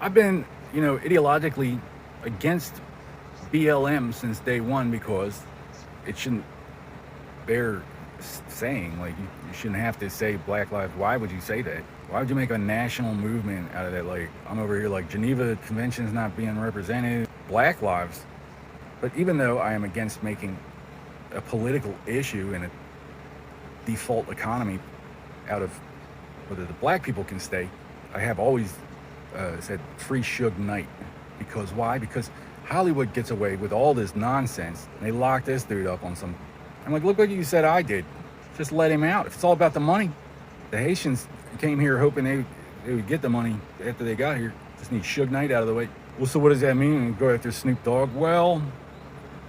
I've been, ideologically against BLM since day one because it shouldn't bear saying. Like, you shouldn't have to say Black Lives. Why would you say that? Why would you make a national movement out of that? Like, I'm over here like Geneva Convention's not being represented. Black lives. But even though I am against making a political issue and a default economy out of whether the black people can stay, I have always said free Suge Knight. Because why? Because Hollywood gets away with all this nonsense. And they lock this dude up on some. I'm like, look what you said I did. Just let him out. If it's all about the money, the Haitians came here hoping they would get the money after they got here. Just need Suge Knight out of the way. Well, so what does that mean? Go after Snoop Dogg? Well,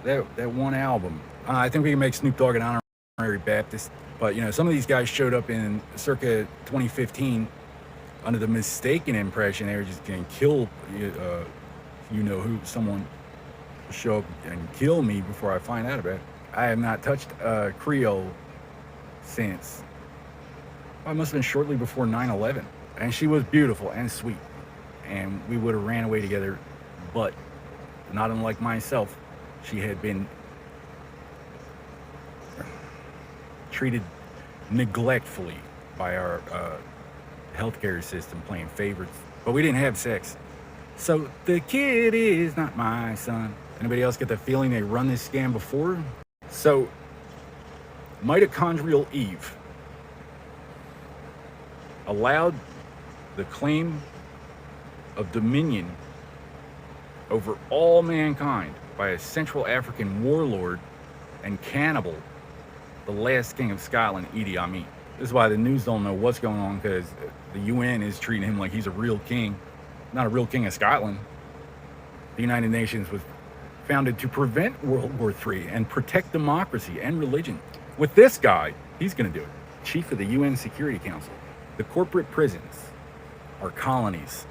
that one album. I think we can make Snoop Dogg an honorary Baptist. But, some of these guys showed up in circa 2015 under the mistaken impression they were just going to kill, someone will show up and kill me before I find out about it. I have not touched Creole since, it must have been shortly before 9/11. And she was beautiful and sweet. And we would have ran away together. But, not unlike myself, she had been treated neglectfully by our healthcare system, playing favorites. But we didn't have sex. So the kid is not my son. Anybody else get the feeling they run this scam before? So, mitochondrial Eve allowed the claim of dominion over all mankind by a Central African warlord and cannibal, the last king of Scotland, Idi Amin. This is why the news don't know what's going on, because the UN is treating him like he's a real king, not a real king of Scotland. The United Nations was founded to prevent World War III and protect democracy and religion. With this guy, he's going to do it. Chief of the UN Security Council. The corporate prisons are colonies.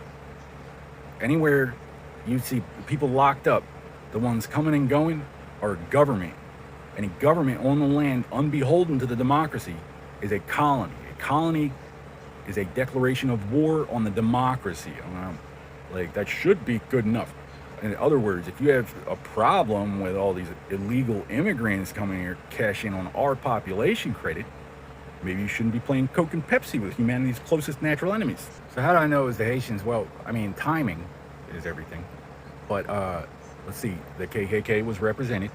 Anywhere you see people locked up, the ones coming and going are government. Any government on the land unbeholden to the democracy is a colony. A colony is a declaration of war on the democracy. Like, that should be good enough. In other words, if you have a problem with all these illegal immigrants coming here cashing on our population credit, maybe you shouldn't be playing Coke and Pepsi with humanity's closest natural enemies. So how do I know it was the Haitians? Well, timing is everything. But let's see, the KKK was represented,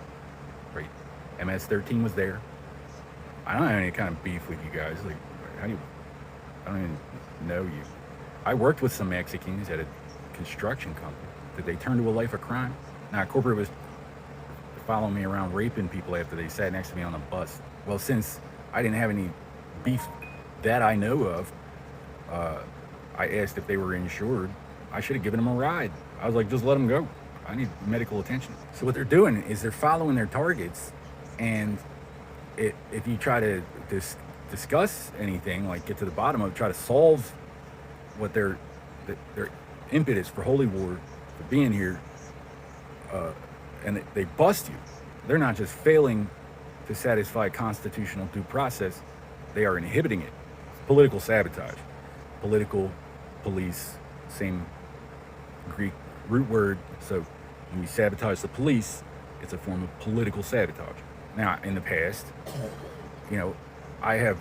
right? MS-13 was there. I don't have any kind of beef with you guys. Like, I don't even know you. I worked with some Mexicans at a construction company. Did they turn to a life of crime? Nah, corporate was following me around raping people after they sat next to me on the bus. Well, since I didn't have any beef that I know of, I asked if they were insured. I should have given them a ride. I was like, just let them go. I need medical attention. So what they're doing is they're following their targets, and if you try to discuss anything, like get to the bottom of it, try to solve what their impetus for holy war, for being here, and they bust you. They're not just failing to satisfy constitutional due process, they are inhibiting it. Political sabotage. Political, police, same Greek root word. So when you sabotage the police, it's a form of political sabotage. Now, in the past, I have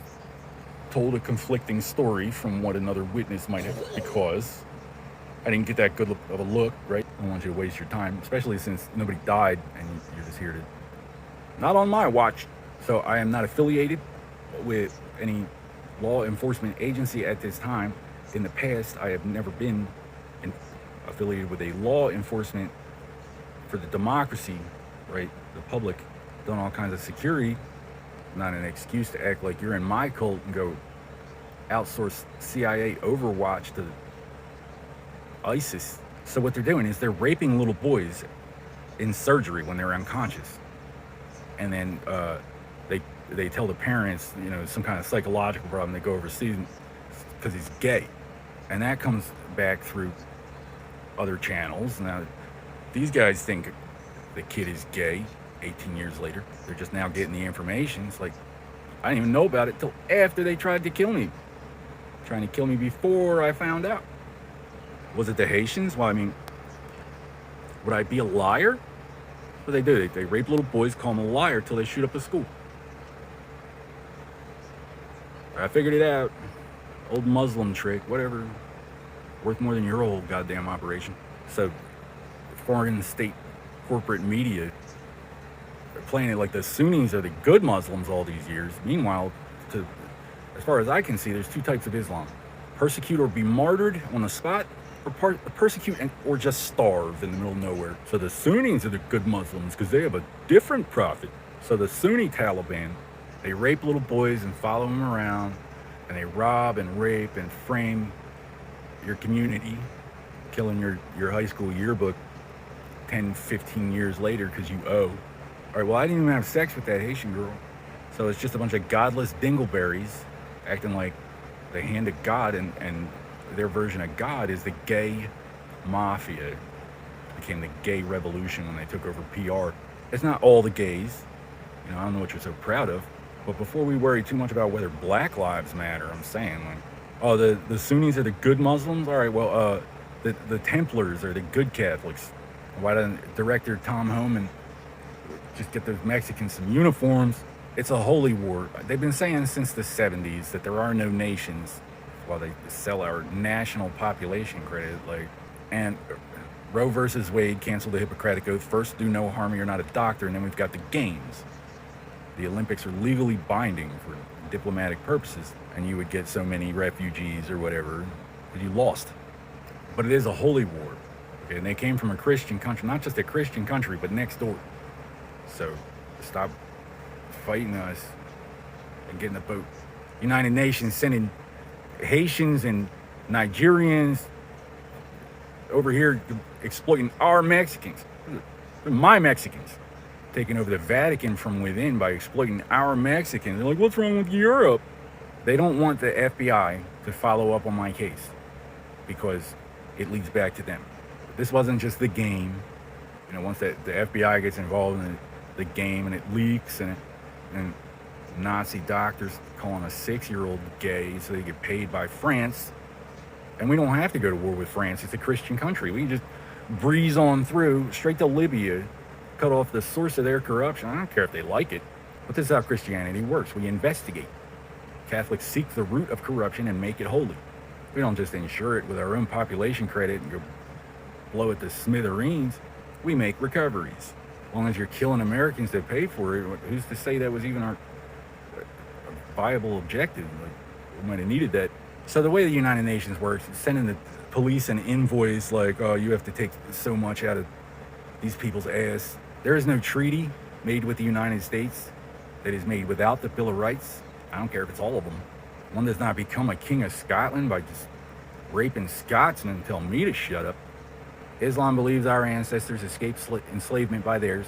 told a conflicting story from what another witness might have, because I didn't get that good of a look, right? I don't want you to waste your time, especially since nobody died and you're just here to... Not on my watch. So I am not affiliated with any law enforcement agency at this time. In the past, I have never been affiliated with a law enforcement for the democracy, right? The public, done all kinds of security. Not an excuse to act like you're in my cult and go outsource CIA Overwatch to ISIS. So what they're doing is they're raping little boys in surgery when they're unconscious. And then they tell the parents, some kind of psychological problem. They go overseas because he's gay. And that comes back through other channels. Now, these guys think the kid is gay 18 years later. They're just now getting the information. It's like, I didn't even know about it till after they tried to kill me. Trying to kill me before I found out. Was it the Haitians? Well, I mean, would I be a liar? What they do? They rape little boys, call them a liar till they shoot up a school. I figured it out. Old Muslim trick, whatever. Worth more than your whole goddamn operation. So, foreign state corporate media are playing it like the Sunnis are the good Muslims all these years. Meanwhile, as far as I can see, there's two types of Islam. Persecute or be martyred on the spot, or persecute or just starve in the middle of nowhere. So the Sunnis are the good Muslims because they have a different prophet. So the Sunni Taliban, they rape little boys and follow them around, and they rob and rape and frame your community, killing your high school yearbook 10, 15 years later because you owe. All right, well, I didn't even have sex with that Haitian girl. So it's just a bunch of godless dingleberries acting like the hand of God, and their version of God is the gay mafia. It became the gay revolution when they took over PR. It's not all the gays. I don't know what you're so proud of. But before we worry too much about whether Black Lives Matter, I'm saying, like, oh, the Sunnis are the good Muslims? All right, well, the Templars are the good Catholics. Why doesn't director Tom Homan just get those Mexicans some uniforms? It's a holy war. They've been saying since the 70s that there are no nations while they sell our national population credit. And Roe versus Wade canceled the Hippocratic Oath. First, do no harm, you're not a doctor, and then we've got the games. The Olympics are legally binding for diplomatic purposes, and you would get so many refugees or whatever, but you lost. But it is a holy war, okay? And they came from a Christian country, not just a Christian country, but next door. So stop fighting us and get in the boat. United Nations sending Haitians and Nigerians over here exploiting our Mexicans, my Mexicans, taking over the Vatican from within by exploiting our Mexicans. They're like, what's wrong with Europe? They don't want the FBI to follow up on my case because it leads back to them. This wasn't just the game. Once the FBI gets involved in the game and it leaks, and Nazi doctors calling a 6-year-old gay so they get paid by France. And we don't have to go to war with France. It's a Christian country. We can just breeze on through straight to Libya, cut off the source of their corruption. I don't care if they like it, but this is how Christianity works. We investigate. Catholics seek the root of corruption and make it holy. We don't just insure it with our own population credit and go blow it to smithereens. We make recoveries. As long as you're killing Americans that pay for it, who's to say that was even our viable objective? We might have needed that. So the way the United Nations works, it's sending the police an invoice like, oh, you have to take so much out of these people's ass. There is no treaty made with the United States that is made without the Bill of Rights. I don't care if it's all of them. One does not become a king of Scotland by just raping Scotsmen and tell me to shut up. Islam believes our ancestors escaped enslavement by theirs,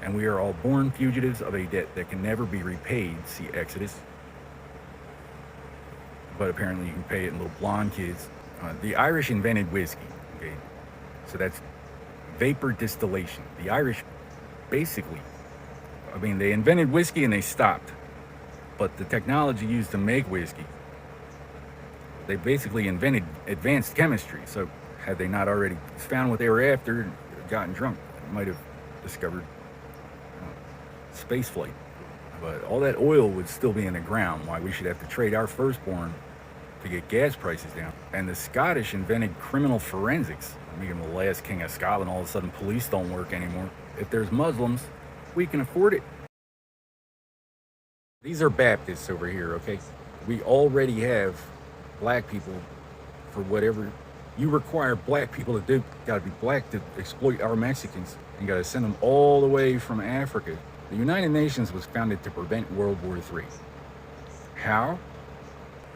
and we are all born fugitives of a debt that can never be repaid. See Exodus. But apparently you can pay it in little blonde kids. The Irish invented whiskey. Okay, so that's vapor distillation. The Irish basically, they invented whiskey and they stopped. But the technology used to make whiskey, they basically invented advanced chemistry. So had they not already found what they were after and gotten drunk, they might have discovered space flight. But all that oil would still be in the ground. Why we should have to trade our firstborn to get gas prices down. And the Scottish invented criminal forensics, making the last king of Scotland. All of a sudden police don't work anymore. If there's Muslims, we can afford it. These are Baptists over here, okay? We already have black people for whatever you require black people to do. Gotta be black to exploit our Mexicans. You gotta send them all the way from Africa. The United Nations was founded to prevent World War III. How?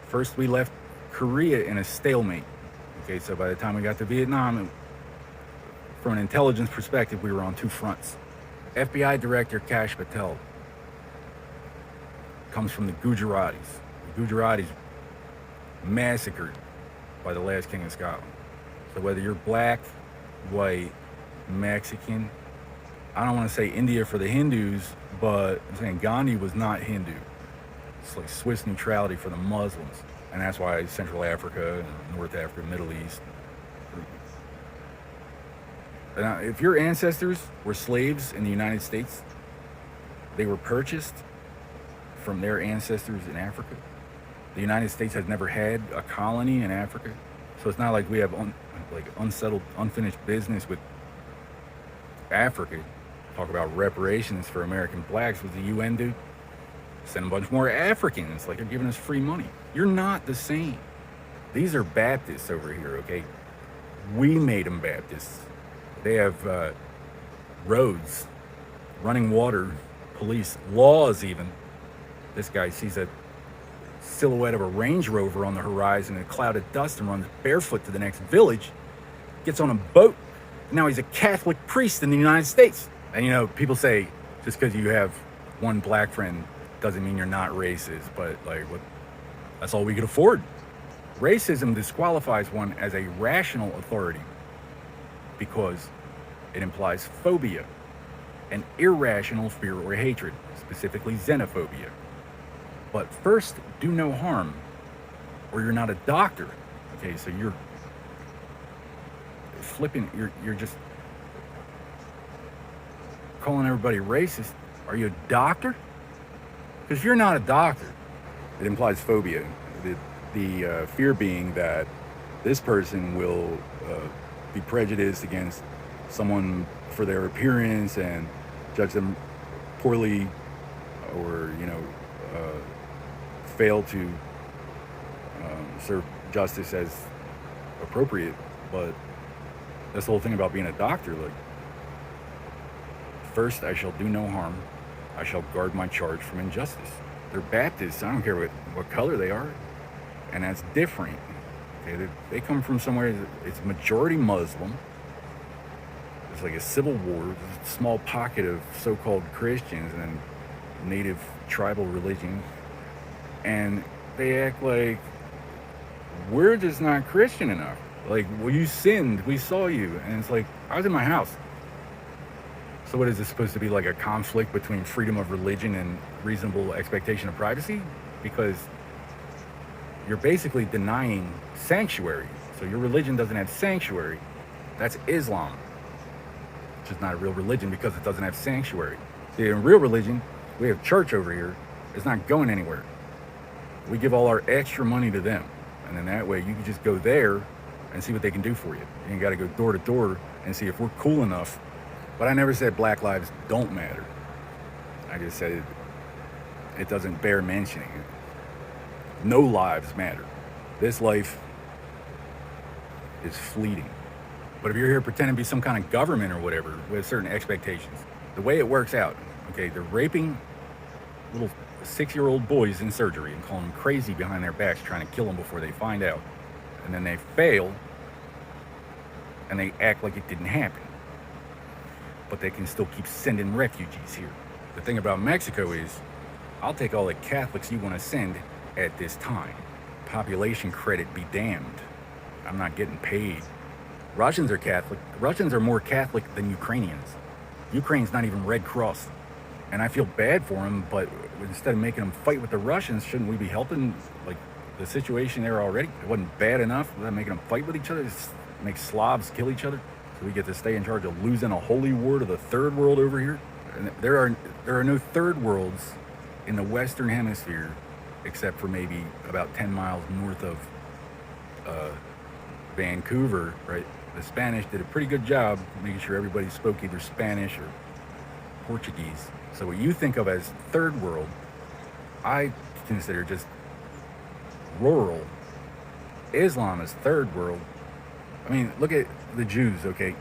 First, we left Korea in a stalemate. Okay, so by the time we got to Vietnam, from an intelligence perspective, we were on two fronts. FBI Director Kash Patel comes from the Gujaratis. The Gujaratis massacred by the last king of Scotland. So whether you're black, white, Mexican, I don't want to say India for the Hindus, but I'm saying Gandhi was not Hindu. It's like Swiss neutrality for the Muslims. And that's why Central Africa, North Africa, Middle East, Now, if your ancestors were slaves in the United States, they were purchased from their ancestors in Africa. The United States has never had a colony in Africa, so it's not like we have unsettled, unfinished business with Africa. Talk about reparations for American blacks. What the UN do? Send a bunch more Africans, like they're giving us free money. You're not the same. These are Baptists over here, okay? We made them Baptists. They have roads, running water, police, laws even. This guy sees a silhouette of a Range Rover on the horizon in a cloud of dust and runs barefoot to the next village, gets on a boat. Now he's a Catholic priest in the United States. And you know, people say just because you have one black friend doesn't mean you're not racist, but that's all we could afford. Racism disqualifies one as a rational authority because it implies phobia, an irrational fear or hatred, specifically xenophobia. But first, do no harm, or you're not a doctor. Okay, so you're flipping, you're just calling everybody racist. Are you a doctor? Because if you're not a doctor, it implies phobia. The fear being that this person will be prejudiced against someone for their appearance and judge them poorly, or fail to serve justice as appropriate. But that's the whole thing about being a doctor. Like, first I shall do no harm, I shall guard my charge from injustice. They're Baptists. I don't care what color they are, and that's different. Okay, they come from somewhere. It's majority Muslim. There's like a civil war. There's a small pocket of so-called Christians and native tribal religions, and they act like we're just not Christian enough. Like, well, you sinned, we saw you. And it's like, I was in my house. So what is this supposed to be, like a conflict between freedom of religion and reasonable expectation of privacy? Because you're basically denying sanctuary. So your religion doesn't have sanctuary. That's Islam, which is not a real religion because it doesn't have sanctuary. See, in real religion, we have church over here. It's not going anywhere. We give all our extra money to them. And then that way you can just go there and see what they can do for you. And you got to go door to door and see if we're cool enough. But I never said black lives don't matter. I just said it doesn't bear mentioning. No lives matter. This life is fleeting. But if you're here pretending to be some kind of government or whatever with certain expectations, the way it works out, okay, they're raping little 6-year-old boys in surgery and calling them crazy behind their backs, trying to kill them before they find out. And then they fail and they act like it didn't happen. But they can still keep sending refugees here. The thing about Mexico is, I'll take all the Catholics you want to send at this time. Population credit be damned. I'm not getting paid. Russians are Catholic. Russians are more Catholic than Ukrainians. Ukraine's not even Red Cross. And I feel bad for them, but instead of making them fight with the Russians, shouldn't we be helping like the situation there already? It wasn't bad enough without making them fight with each other, just make Slavs kill each other. So we get to stay in charge of losing a holy war to the third world over here. And there are no third worlds in the Western Hemisphere, except for maybe about 10 miles north of Vancouver, right? The Spanish did a pretty good job making sure everybody spoke either Spanish or Portuguese. So what you think of as third world, I consider just rural. Islam is third world. I mean, look at the Jews, okay?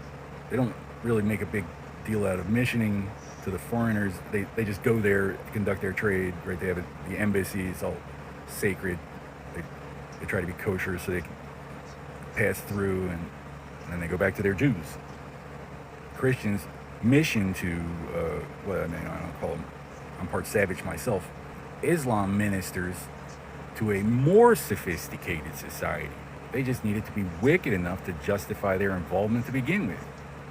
They don't really make a big deal out of missioning to the foreigners. They just go there to conduct their trade, right? They have the embassy, it's all sacred. They try to be kosher so they can pass through, and then they go back to their Jews. Christians mission to, I don't call them, I'm part savage myself. Islam ministers to a more sophisticated society. They just needed to be wicked enough to justify their involvement to begin with.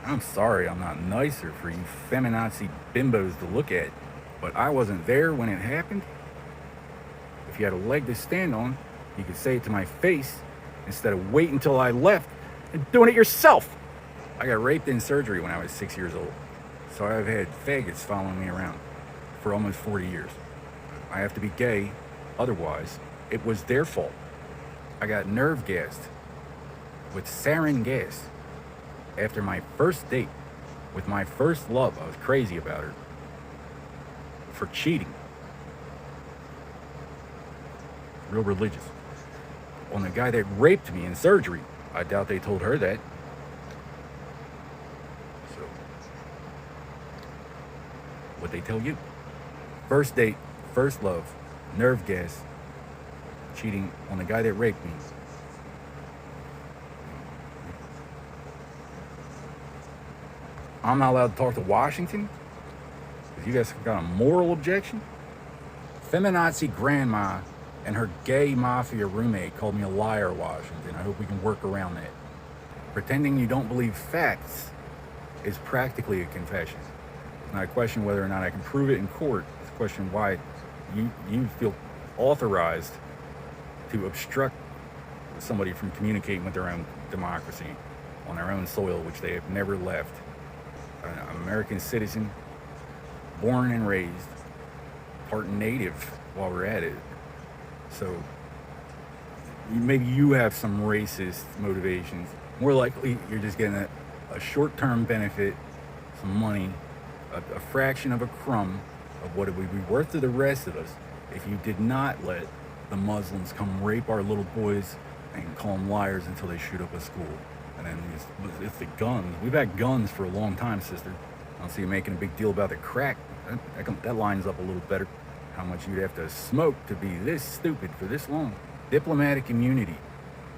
I'm sorry I'm not nicer for you feminazi bimbos to look at, but I wasn't there when it happened. If you had a leg to stand on, you could say it to my face instead of waiting until I left and doing it yourself. I got raped in surgery when I was 6 years old. So I've had faggots following me around for almost 40 years. I have to be gay, otherwise, it was their fault. I got nerve gassed with sarin gas after my first date with my first love. I was crazy about her for cheating. Real religious. On the guy that raped me in surgery, I doubt they told her that. So, what'd they tell you? First date, first love, nerve gas, cheating on the guy that raped me. I'm not allowed to talk to Washington? Because you guys got a moral objection? Feminazi grandma and her gay mafia roommate called me a liar, Washington. I hope we can work around that. Pretending you don't believe facts is practically a confession. It's not a question whether or not I can prove it in court. It's a question why you feel authorized to obstruct somebody from communicating with their own democracy on their own soil, which they have never left. An American citizen, born and raised, part native while we're at it. So maybe you have some racist motivations. More likely, you're just getting a short-term benefit, some money, a fraction of a crumb of what it would be worth to the rest of us if you did not let the Muslims come rape our little boys and call them liars until they shoot up a school. And then it's the guns. We've had guns for a long time, sister. I don't see you making a big deal about the crack. That lines up a little better. How much you'd have to smoke to be this stupid for this long. Diplomatic immunity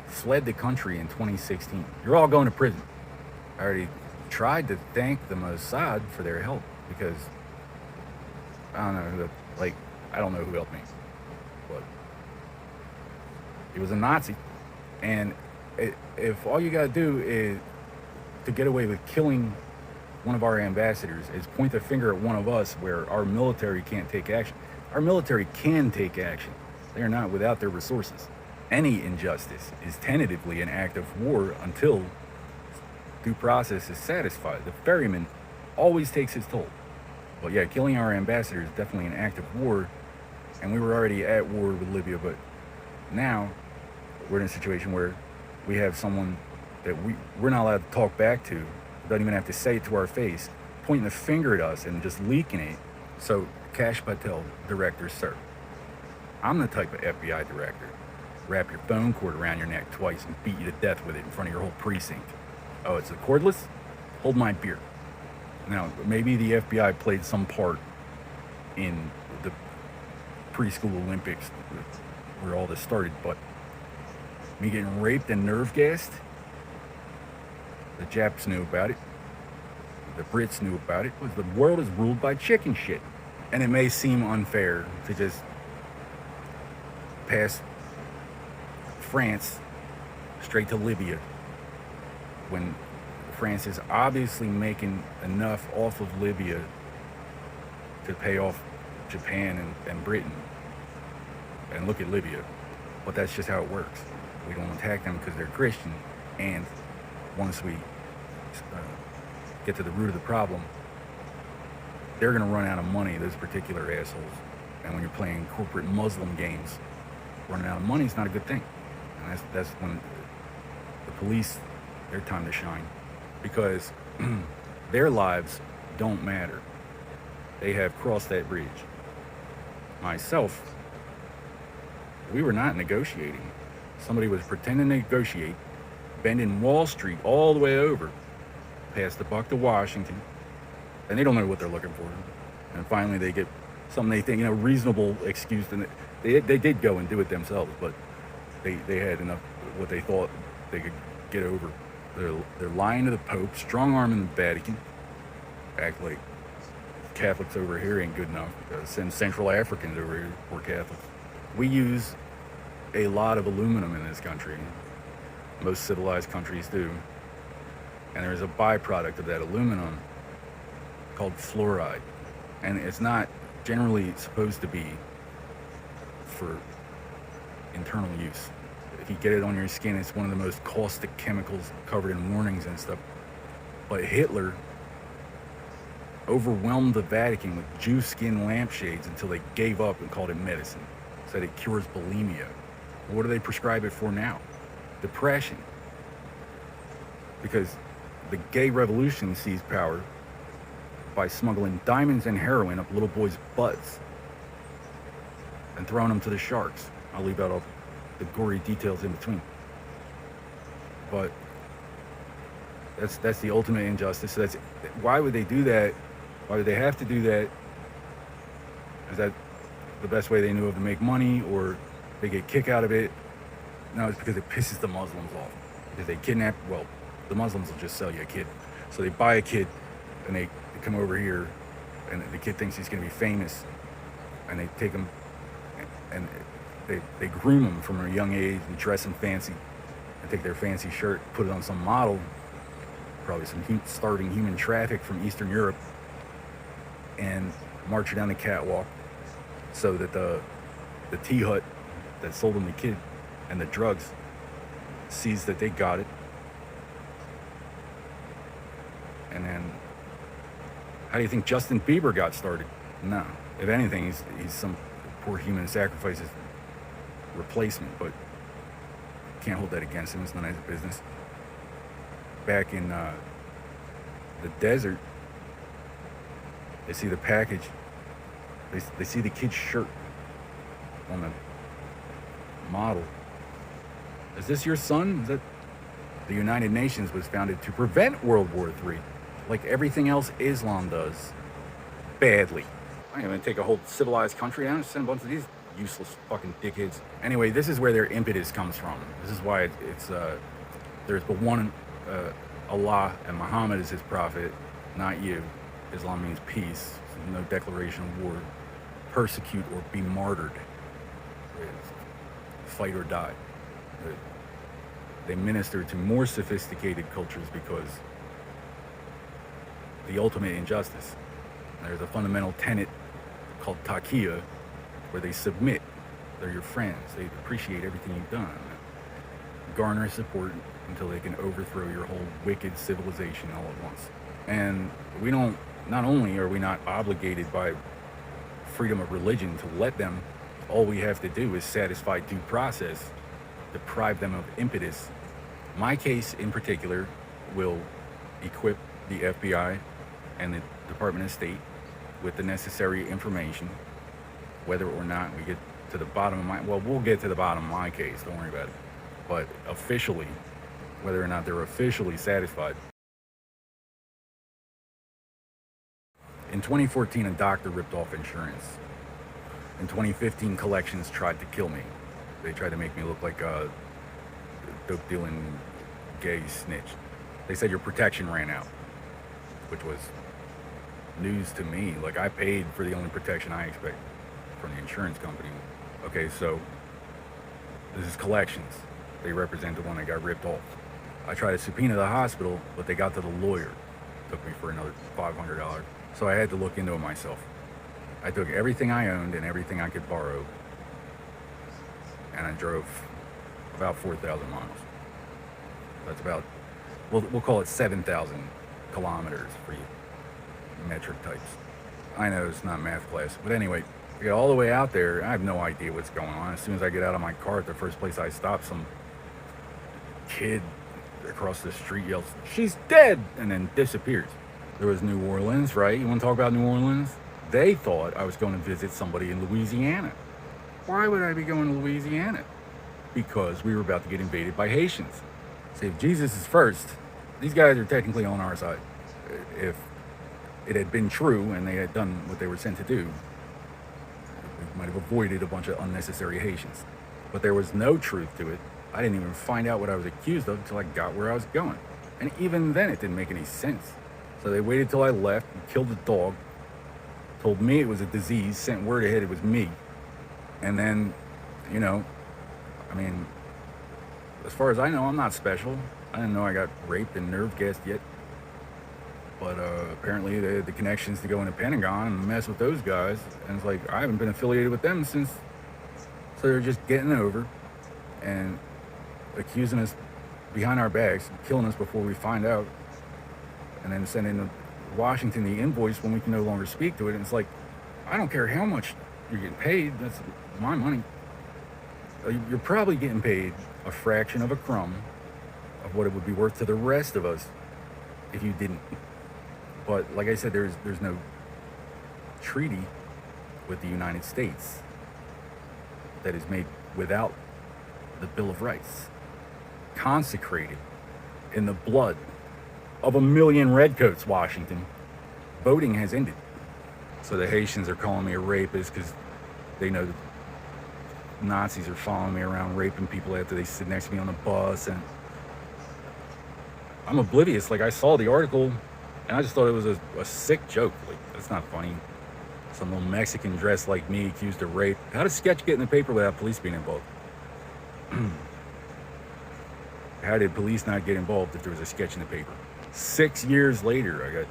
fled the country in 2016. You're all going to prison. I already tried to thank the Mossad for their help because I don't know, I don't know who helped me, but he was a Nazi. And if all you gotta do is to get away with killing one of our ambassadors is point the finger at one of us where our military can't take action. Our military can take action. They are not without their resources. Any injustice is tentatively an act of war until due process is satisfied. The ferryman always takes his toll. But yeah, killing our ambassador is definitely an act of war, and we were already at war with Libya, but now we're in a situation where we have someone that we're not allowed to talk back to, don't even have to say it to our face, pointing the finger at us and just leaking it. So, Kash Patel, director, sir, I'm the type of FBI director. Wrap your phone cord around your neck twice and beat you to death with it in front of your whole precinct. Oh, it's a cordless? Hold my beer. Now, maybe the FBI played some part in the preschool Olympics where all this started, but me getting raped and nerve gassed, the Japs knew about it, the Brits knew about it, because the world is ruled by chicken shit. And it may seem unfair to just pass France straight to Libya when France is obviously making enough off of Libya to pay off Japan and Britain. And look at Libya. But that's just how it works. We don't attack them because they're Christian. And once we get to the root of the problem, they're going to run out of money, those particular assholes. And when you're playing corporate Muslim games, running out of money is not a good thing. And that's when the police, their time to shine. Because their lives don't matter. They have crossed that bridge. Myself, we were not negotiating. Somebody was pretending to negotiate, bending Wall Street all the way over, past the buck to Washington, and they don't know what they're looking for. And finally they get something they think, reasonable excuse. And they did go and do it themselves, but they had enough what they thought they could get over. They're lying to the Pope, strong-arming the Vatican, act like Catholics over here ain't good enough. Send Central Africans over here, poor Catholics. We use a lot of aluminum in this country. Most civilized countries do. And there's a byproduct of that aluminum called fluoride. And it's not generally supposed to be for internal use. If you get it on your skin, it's one of the most caustic chemicals covered in warnings and stuff. But Hitler overwhelmed the Vatican with Jew skin lampshades until they gave up and called it medicine. Said it cures bulimia. What do they prescribe it for now? Depression. Because the gay revolution seized power by smuggling diamonds and heroin up little boys' butts and throwing them to the sharks. I'll leave out all the gory details in between. But that's the ultimate injustice. So why would they do that? Why would they have to do that? Is that the best way they knew of to make money, or they get a kick out of it? No, it's because it pisses the Muslims off. Because they kidnap, the Muslims will just sell you a kid. So they buy a kid and they come over here, and the kid thinks he's going to be famous, and they take him and they groom him from a young age and dress him fancy and take their fancy shirt, put it on some model, probably some starving human traffic from Eastern Europe, and march her down the catwalk so that the tea hut that sold them the kid and the drugs sees that they got it. And then, how do you think Justin Bieber got started? No. If anything, he's some poor human sacrifices replacement, but can't hold that against him. It's none of his business. Back in the desert, they see the package. They see the kid's shirt on the model. Is this your son? Is that the United Nations was founded to prevent World War III, like everything else Islam does, badly. I'm gonna take a whole civilized country down and send a bunch of these useless fucking dickheads. Anyway, this is where their impetus comes from. This is why it's there's but one Allah, and Muhammad is his prophet, not you. Islam means peace, so no declaration of war. Persecute or be martyred. Fight or die. They minister to more sophisticated cultures because the ultimate injustice. There's a fundamental tenet called taqiyya, where they submit. They're your friends. They appreciate everything you've done. Garner support until they can overthrow your whole wicked civilization all at once. And we don't, not only are we not obligated by freedom of religion to let them, all we have to do is satisfy due process, deprive them of impetus. My case in particular will equip the FBI and the Department of State with the necessary information, whether or not we get to the bottom of we'll get to the bottom of my case, don't worry about it. But officially, whether or not they're officially satisfied. In 2014, a doctor ripped off insurance. In 2015, collections tried to kill me. They tried to make me look like a dope-dealing gay snitch. They said your protection ran out, which was news to me. Like, I paid for the only protection I expect from the insurance company. Okay, so this is collections. They represent the one that got ripped off. I tried to subpoena the hospital, but they got to the lawyer. Took me for another $500. So I had to look into it myself. I took everything I owned and everything I could borrow, and I drove about 4,000 miles. That's about, we'll call it 7,000 kilometers for you metric types. I know it's not math class, but anyway, I get all the way out there. I have no idea what's going on. As soon as I get out of my car, the first place I stop, some kid across the street yells, "She's dead!" and then disappears. There was New Orleans, right? You want to talk about New Orleans? They thought I was going to visit somebody in Louisiana. Why would I be going to Louisiana? Because we were about to get invaded by Haitians. See, if Jesus is first, these guys are technically on our side. If it had been true and they had done what they were sent to do, we might have avoided a bunch of unnecessary Haitians. But there was no truth to it. I didn't even find out what I was accused of until I got where I was going. And even then, it didn't make any sense. So they waited till I left and killed the dog, told me it was a disease, sent word ahead it was me. And then, you know, I mean, as far as I know, I'm not special. I didn't know I got raped and nerve gassed yet. But apparently they had the connections to go into Pentagon and mess with those guys. And it's like, I haven't been affiliated with them since. So they're just getting over and accusing us behind our backs, killing us before we find out. and then sending to Washington the invoice when we can no longer speak to it. And it's like, I don't care how much you're getting paid. That's my money. You're probably getting paid a fraction of a crumb of what it would be worth to the rest of us if you didn't. But like I said, there's no treaty with the United States that is made without the Bill of Rights, consecrated in the blood of 1 million redcoats. Washington, voting has ended. So the Haitians are calling me a rapist because they know that Nazis are following me around raping people after they sit next to me on the bus, and I'm oblivious. Like, I saw the article and I just thought it was a sick joke. Like, that's not funny. Some little Mexican dressed like me accused of rape. How does sketch get in the paper without police being involved? How did police not get involved if there was a sketch in the paper? 6 years later, I got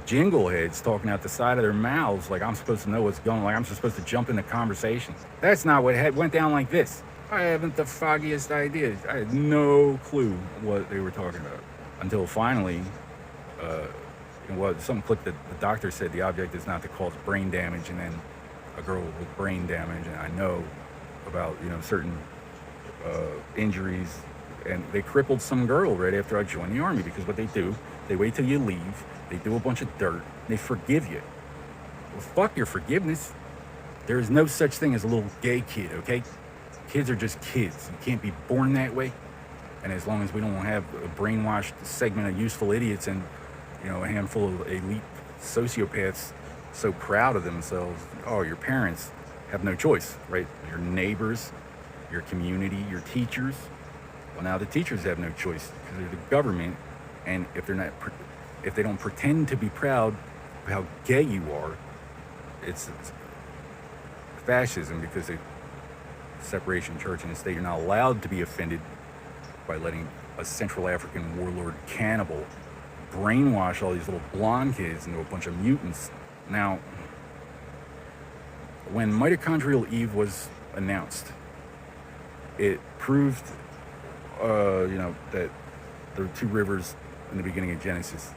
jingle heads talking out the side of their mouths like I'm supposed to know what's going on, like I'm supposed to jump into conversations. That's not what went down like this. I haven't the foggiest idea. I had no clue what they were talking about until finally, some clip that the doctor said the object is not to cause brain damage, and then a girl with brain damage, and I know about certain injuries, and they crippled some girl right after I joined the army, because what they do, they wait till you leave, they do a bunch of dirt, and they forgive you. Well, fuck your forgiveness. There is no such thing as a little gay kid, okay? Kids are just kids. You can't be born that way. And as long as we don't have a brainwashed segment of useful idiots and a handful of elite sociopaths so proud of themselves, oh, your parents have no choice, right? Your neighbors, your community, your teachers. Well, now the teachers have no choice because they're the government, and if they don't pretend to be proud of how gay you are, it's fascism, because they separation of church and state. You're not allowed to be offended by letting a Central African warlord cannibal brainwash all these little blonde kids into a bunch of mutants. Now, when mitochondrial Eve was announced, it proved that there were two rivers in the beginning of Genesis.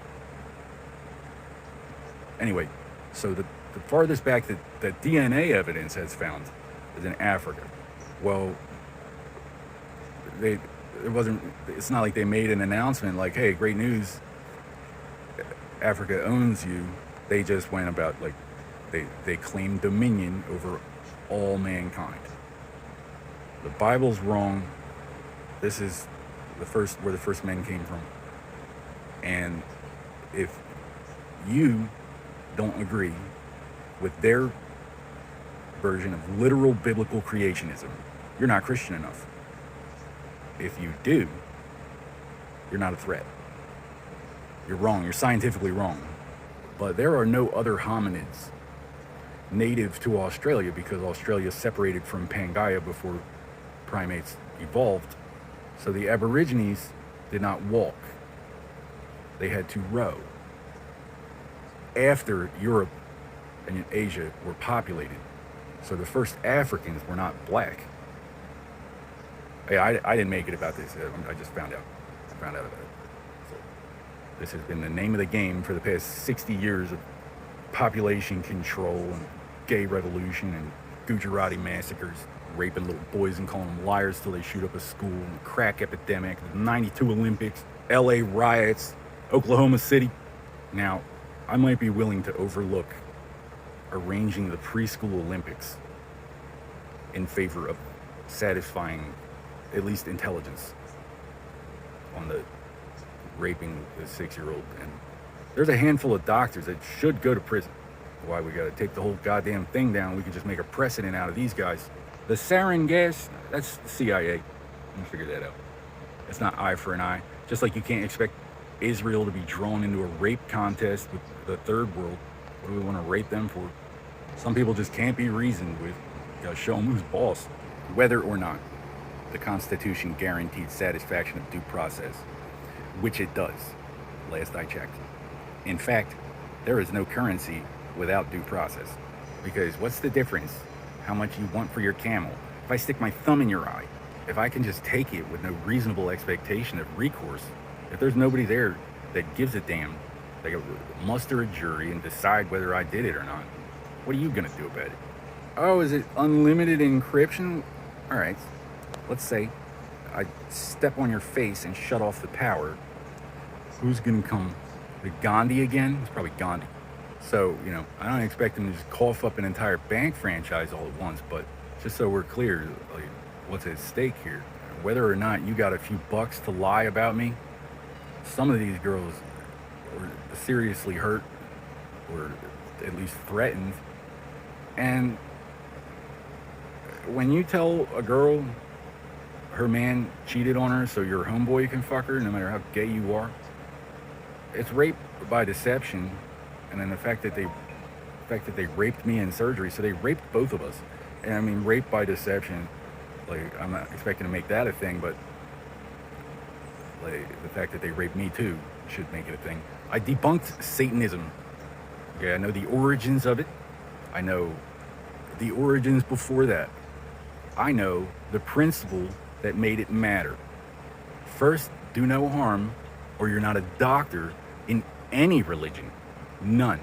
Anyway, so the farthest back that DNA evidence has found is in Africa. Well, it's not like they made an announcement like, hey, great news, Africa owns you. They just went about like they claimed dominion over all mankind. The Bible's wrong. This is where the first men came from. And if you don't agree with their version of literal biblical creationism, you're not Christian enough. If you do, you're not a threat. You're wrong. You're scientifically wrong. But there are no other hominids native to Australia, because Australia separated from Pangaea before primates evolved. So the Aborigines did not walk. They had to row. After Europe and Asia were populated. So the first Africans were not black. Hey, I didn't make it about this. I just found out. I found out about it. So this has been the name of the game for the past 60 years of population control and gay revolution and Gujarati massacres, raping little boys and calling them liars till they shoot up a school, and the crack epidemic, the 92 Olympics, LA riots, Oklahoma City. Now, I might be willing to overlook arranging the preschool Olympics in favor of satisfying at least intelligence on the raping the 6-year-old. And there's a handful of doctors that should go to prison. Why we gotta take the whole goddamn thing down? We could just make a precedent out of these guys. The sarin gas, that's the CIA. Let me figure that out. It's not eye for an eye. Just like you can't expect Israel to be drawn into a rape contest with the third world. What do we want to rape them for? Some people just can't be reasoned with. You gotta show them who's boss. Whether or not the Constitution guaranteed satisfaction of due process, which it does, last I checked. In fact, there is no currency without due process. Because what's the difference how much you want for your camel? If I stick my thumb in your eye, if I can just take it with no reasonable expectation of recourse, if there's nobody there that gives a damn. They can muster a jury and decide whether I did it or not. What are you gonna do about it? Oh, is it unlimited encryption? All right, let's say I step on your face and shut off the power. Who's gonna come? The Gandhi again? It's probably Gandhi. So, I don't expect him to just cough up an entire bank franchise all at once, but just so we're clear, like, what's at stake here? Whether or not you got a few bucks to lie about me, some of these girls were seriously hurt, or at least threatened. And when you tell a girl her man cheated on her so your homeboy can fuck her, no matter how gay you are, it's rape by deception. And then the fact that they raped me in surgery, so they raped both of us. And I mean, rape by deception, like, I'm not expecting to make that a thing, but like the fact that they raped me too should make it a thing. I debunked Satanism. Okay, I know the origins of it. I know the origins before that. I know the principle that made it matter. First, do no harm, or you're not a doctor in any religion. None.